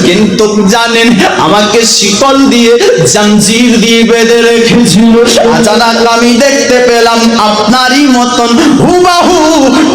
কিন্তু জানেন আমাকে শিকল দিয়ে জাঞ্জির দিয়ে বেঁধে রেখেছিল। আচানক আমি দেখতে পেলাম আপনারই মতন হুবাহু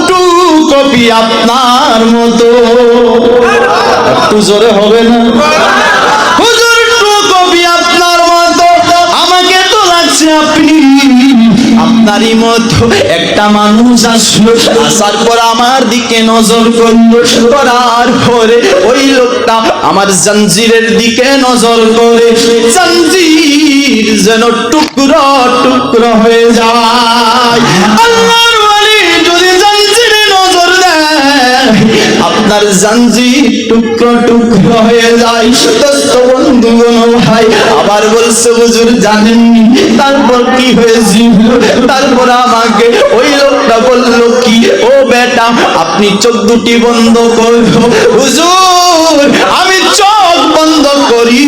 টু কপি আপনার মতো। একটু জোরে হবে না? হুজুর টু কপি আপনার মতো। আমাকে তো লাগছে আপনি আপনারই মতো। একটা মানুষ আসলো, আসার পর আমার দিকে নজর করলো, করার পরে ওই লোকটা আমার জাঞ্জিরের দিকে নজর করে জাঞ্জির যেন টুকরো টুকরো হয়ে যায়। আল্লাহর ওয়ালি যদি জাঞ্জিরে নজর দেয় আপনার জাঞ্জির টুকরো টুকরো হয়ে যায়। দোস্ত বন্ধুগণ ভাই, আবার বলছে হুজুর জানেননি তারপর কি হয়েছিল? তারপর আমাকে ওই লোকটা বলল কি, ও বেটা আপনি চোখ দুটি বন্ধ করো। হুজুর আমি চোখ বন্ধ করি,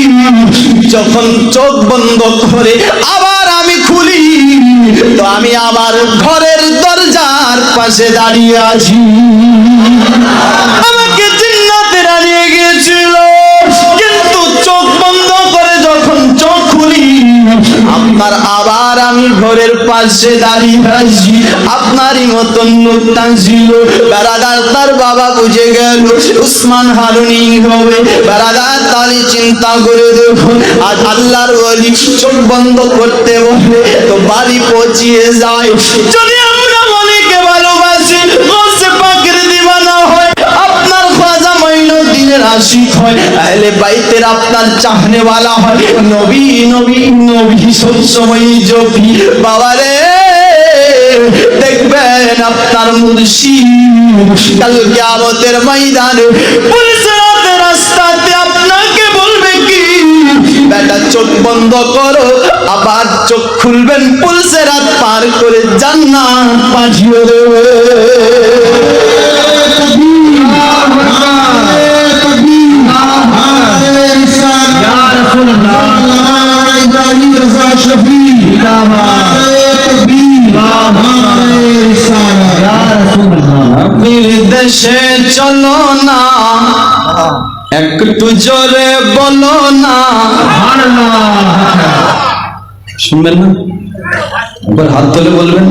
যখন চোখ বন্ধ করে আবার আমি খুলি তো আমি আবার ঘরের দরজার পাশে দাঁড়িয়ে আছি। আমাকে জিন্নাতেরা নিয়ে গিয়েছিল, কিন্তু চোখ বন্ধ করে যখন চোখ খুলি আপনার আবার আমি ঘরের পাশে দাঁড়িয়ে আছি। আপনারই মতন লোকটা ছিল। বেড়াদার তার বাবা বুঝে গেল উসমান হারুনি হবে। বেড়াদার তাহলে চিন্তা করে দেখো, আজ আল্লাহর ওয়ালি চোখ বন্ধ করতে বলে তো বাড়ি পৌঁছিয়ে যায়। যদি আমরা অনেকে ভালোবাসি, গৌসে পাকের দিওয়ানা হয়, আপনার খাজা মাইনুদ্দিনের আশিক হয়, আহলে বাইতের আপনার চাহনে ওয়ালা হয়, নবী নবী নবী সবসময় জপি। বাবারে দেখবেন আপনার মুর্শিদ কাল কিয়ামতের ময়দানে পুলিশের রাস্তাতে আপনাকে বলবে কি, বেটা চোখ বন্ধ করো, আবার চোখ খুলবেন পুলিশের রাত পার করে জান্নাত পাঠিয়ে দেবে। দেশে চলো না একটু জোরে বলো না, শুনবেন না? একবার হাত তুলে বলবেন,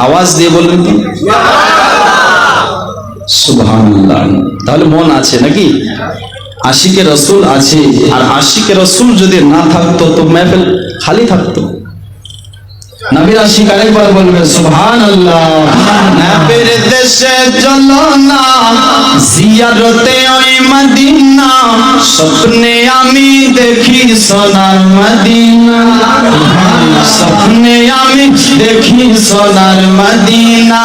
আওয়াজ দিয়ে বলবেন তো সুবহানাল্লাহ। তাহলে মন আছে নাকি? আশিকে রসুল আছে। আর আশিকে রসুল যদি না থাকতো তো মেহফিল খালি থাকতো। নবীর আশিক আরেকবার বলবে সুবহানাল্লাহ। নবীর দেশে চলো না জিয়ারতে ওই মদিনা, স্বপ্নে আমি দেখি সোনার মদিনা, স্বপ্নে আমি দেখি সোনার মদিনা।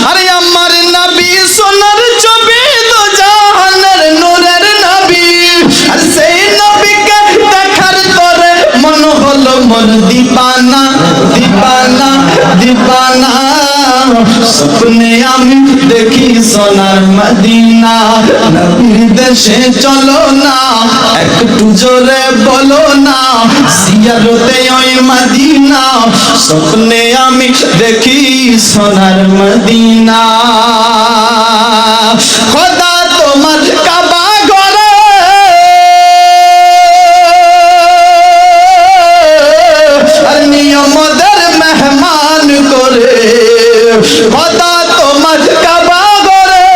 আরে আমার নবী সোনার ছবি তো জাহানের নূরের নবী, আর সেই নবীকে দেখার পরে মন হলো মন দিবানা দিবানা দিবানা। স্বপ্নে আমি দেখি সোনার মদিনা, নবীর দেশে চলো না একটু জোরে বলো না জিয়ারতে ওই মদিনা, স্বপ্নে আমি দেখি সোনার মদিনা। খোদা তোমার কাবা ঘরে নিয়মদের মেহমান করে, খোদা তোমার কাবা ঘরে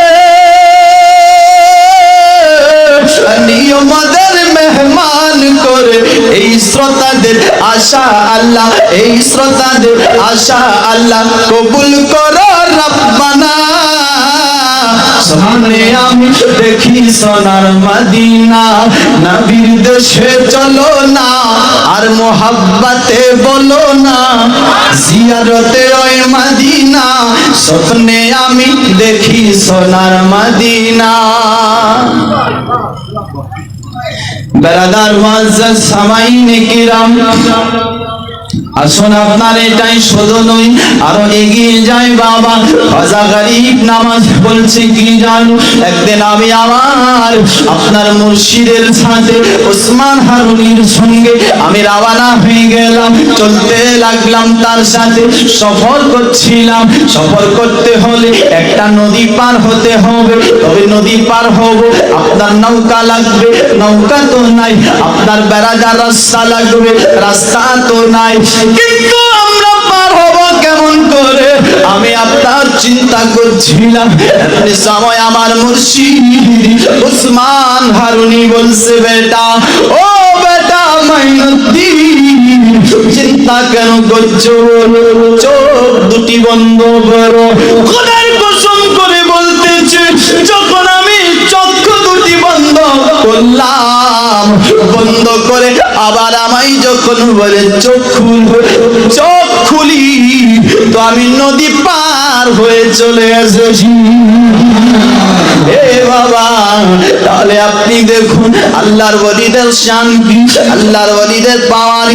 নিয়মদের মেহমান করে। এই শ্রোতাদের আশা আল্লাহ, এই শ্রোতাদের আশা আল্লাহ কবুল করো রব্বানা। সামনে আমি দেখি সোনার মদিনা, নবীর দেশে চলো না আর মোহাব্বতে বলো না জিয়ারতে ওই মদিনা, স্বপ্নে আমি দেখি সোনার মদিনা। বেরাদার মুআজ্জাজ সামাইনে কিরাম, আসুন আপনার এটাই শুধু নয়, আরো এগিয়ে যাই বাবা। খাজা গরিব নামাজ বলছে কি জানো, একদিন আমি আপনার মুর্শিদের সাথে ওসমান হারুনির সঙ্গে আমি রওনা হয়ে গেলাম, চলতে লাগলাম তার সাথে, সফর করছিলাম। সফর করতে হলে একটা নদী পার হতে হবে, তবে নদী পার হব আপনার নৌকা লাগবে, নৌকা তো নাই। আপনার বেড়াদার রাস্তা লাগবে, রাস্তা তো নাই। কিন্তু আমরা পার হব কেমন করে, আমি আপনার চিন্তা করছিলাম। এমন সময় আমার মুর্শিদ ওসমান হারুনি বলছে, বেটা ও বেটা মাইনুদ্দিন, চিন্তা কেন করছো, চোখ দুটি বন্ধ করো। খোদার কসম করে বলতেছে, যখন আমি চক্ষু দুটি বন্ধ করলাম, বন্ধ করে আবার আমায় যখন বলে চোখ খুলি, তো আমি নদী পার হয়ে চলে এসেছি। এ বাবা, তাহলে আপনি দেখুন আল্লাহর ওলিদের শান কি, আল্লাহর ওলিদের পাওয়ার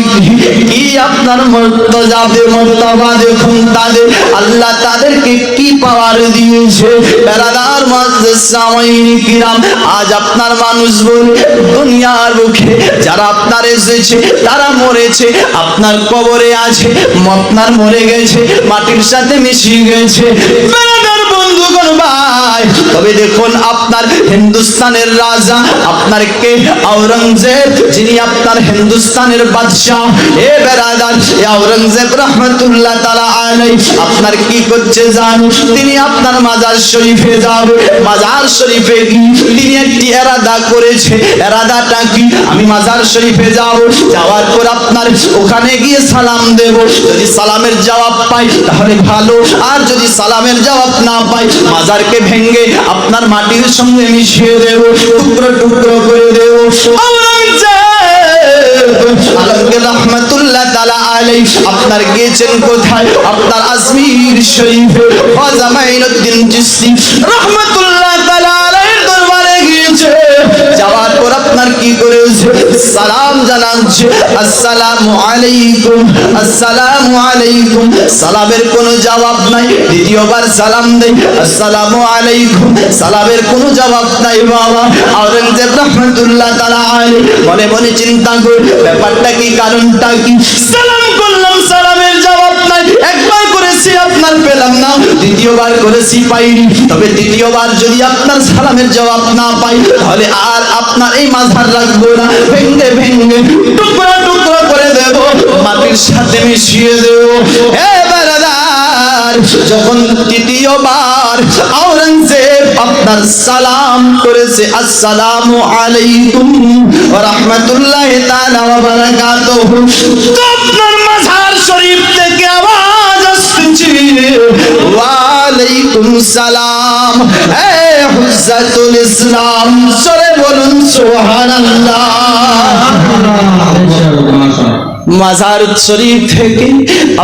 কি, আপনার মর্তবা দেখুন তাদের, আল্লাহ তাদেরকে কি পাওয়ার দিয়েছে। বেরাদার মুআজ্জিজ সামাইনি কিরাম, আজ আপনার মানুষ বলে দুনিয়ার বুকে যারা আপনার এসেছে তারা মরেছে, আপনার কবরে আছে, আপনার মরে গেছে, মাটির সাথে মিশে গেছে। বেরাদার বন্ধুগণ ভাই, তবে দেখুন আপনার হিন্দুস্তানের রাজা আপনার কে, আওরঙ্গজেব, যিনি আপনার হিন্দুস্তানের বাদশাহ। এ বেরাদার, আওরঙ্গজেব রহমতুল্লাহ তাআলা আলাইহি আপনার কি করছে জানো, তিনি আপনার মাজার শরীফে যাবে। মাজার শরীফে কি তিনি একটি এরাদা করেছে, এরাদাটা কি, আমি মাজার শরীফে যাব, যাওয়ার পর আপনার ওখানে গিয়ে সালাম দেব, যদি সালামের জবাব পাই তাহলে ভালো, আর যদি সালামের জবাব না পাই মাজারকে ভেঙে আপনার মাটির সঙ্গে মিশিয়ে দেব, টুকরো টুকরো করে দেব। আলমগীর রহমতুল্লাহ তাআলা আলাইহি আপনার গিয়েছেন কোথায়, আপনার আজমির শরীফে। খাজা মাইনুদ্দিন চিশতি রহমতুল্লাহ তাআলা আলাইহির দরবারে গিয়েছে, যাওয়ার পর আপনার কি করেছে, সালাম জানাচ্ছে, আসসালামু আলাইকুম, আসসালামু আলাইকুম। সালামের কোনো জবাব নাই, দ্বিতীয়বার সালাম দেই, আসসালামু আলাইকুম, সালামের কোনো জবাব নাই। বাবা আওরঙ্গজেব রহমতুল্লাহ তাআলা আলাইহি মনে মনে চিন্তা করে, ব্যাপারটা কি, কারণটা কি, সালাম করলাম সালামের জবাব নাই, একবার করেছি আপনার পেলাম না, দ্বিতীয়বার করেছি পাইনি, তবে দ্বিতীয়বার যদি আপনার সালামের জবাব না পাই তাহলে আর আপনার এই মাঝার রাখবো না, ভেঙ্গে ভেঙ্গে টুকরা টুকরা করে দেব, মাটির সাথে মিশিয়ে দেব। হে বারাদার, যখন তৃতীয়বার আওরঙ্গজেব আপনার সালাম করেছে, আসসালামু আলাইকুম ওয়া রাহমাতুল্লাহি তাআলা ওয়া বারাকাতুহু, তো আপনার মাঝার শরীফ থেকে আওয়াজ আসছে, ওয়া আলাইকুম সালাম। হে হুজ্জাতুল ইসলাম, সরে বলুন সুবহানাল্লাহ। মাজার শরীফ থেকে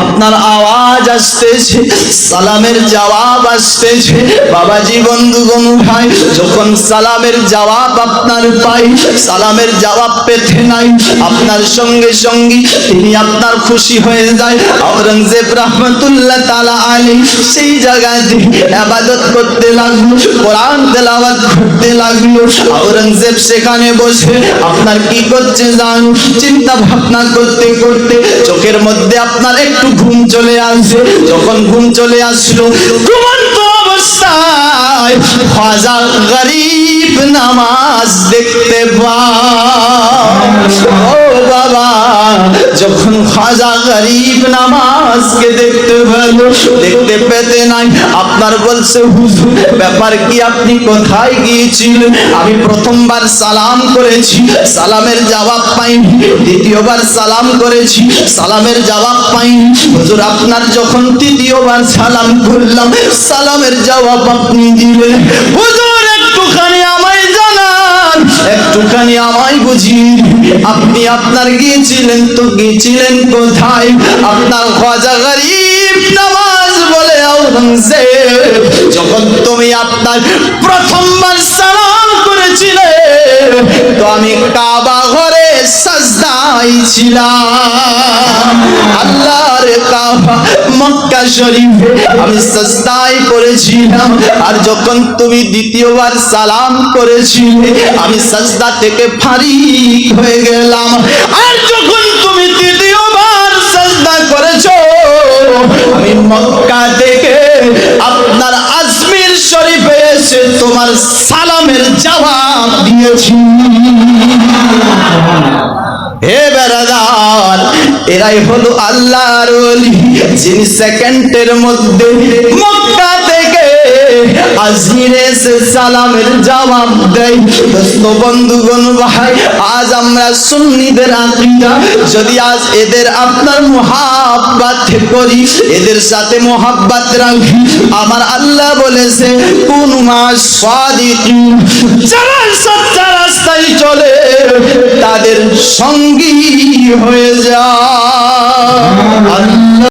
আপনার আওয়াজ আসতেছে, সালামের জবাব আসতেছে। বাবাজি বন্ধুগণ ভাই, যখন সালামের জবাব আপনার পাই, সালামের জবাব পেতে নাই, আপনার সঙ্গে সঙ্গে তিনি আপনার খুশি হয়ে যায়। আওরঙ্গজেব রহমতুল্লাহ তাআলা আলাইহি সেই জায়গাতে ইবাদত করতে লাগলো, কোরআন তেলাওয়াত করতে লাগলো। আওরঙ্গজেব সেখানে বসে আপনার কি করছে জানো, চিন্তা ভাবনা করতে করতে চোখের মধ্যে আপনার একটু ঘুম চলে আসে। যখন ঘুম চলে আসলো, ঘুমন্ত অবস্থায় খাজা গরিব নামাজ দেখতে পায়। ও বাবা, যখন খাজা গরিব নামাজকে দেখতে পেল, দেখতে পেতে নাই, আপনার বলছে, হুজুর ব্যাপার কি, আপনি কোথায় গিয়েছিলেন? আমি প্রথমবার সালাম করেছি, সালামের জবাব পাইনি, দ্বিতীয়বার সালাম করেছি, সালামের জবাব পাইনি। হুজুর আপনার যখন তৃতীয়বার সালাম করলাম, সালামের জবাব আপনি দিলেন। হুজুর একটুখানি আমায় জানান, একটুখানি আমায় বুঝিয়ে, আপনি আপনার গিয়েছিলেন তো গিয়েছিলেন কোথায়? আপনার খাজা গরিব নামাজ বলে আওরঙ্গজেব, যখন তুমি আপনার প্রথমবার সালাম করেছিলে তো আমি কাবা ঘরে সাজদায় ছিলাম। আল্লাহর কাবা মক্কা শরীফে আমি সাজদায় করেছিলাম। আর যখন তুমি দ্বিতীয়বার সালাম করেছিলে আমি সাজদা থেকে ফারিক হয়ে গেলাম। আর যখন তুমি তৃতীয়বার সাজদা করেছো আমি মক্কা থেকে আপনার আজমির শরীফে এসে তোমার সালামের জবাব দিয়েছি। হে বেরাদার, এরাই হলো আল্লাহর ওলি, যিনি সেকেন্ডের মধ্যে মক্কা থেকে আজমিরে এসে সালামের জবাব দেয়। দোস্ত বন্ধুগণ ভাই, আজ আমরা সুন্নিদের আকীদা যদি আজ এদের আপনার মুহাব্বত করি, এদের সাথে মুহাব্বত রাখি, আমার আল্লাহ বলেছে কুনু মাস সাদিকিন, যারা সত্য রাস্তায় চলে তাদের সঙ্গী হয়ে যায়।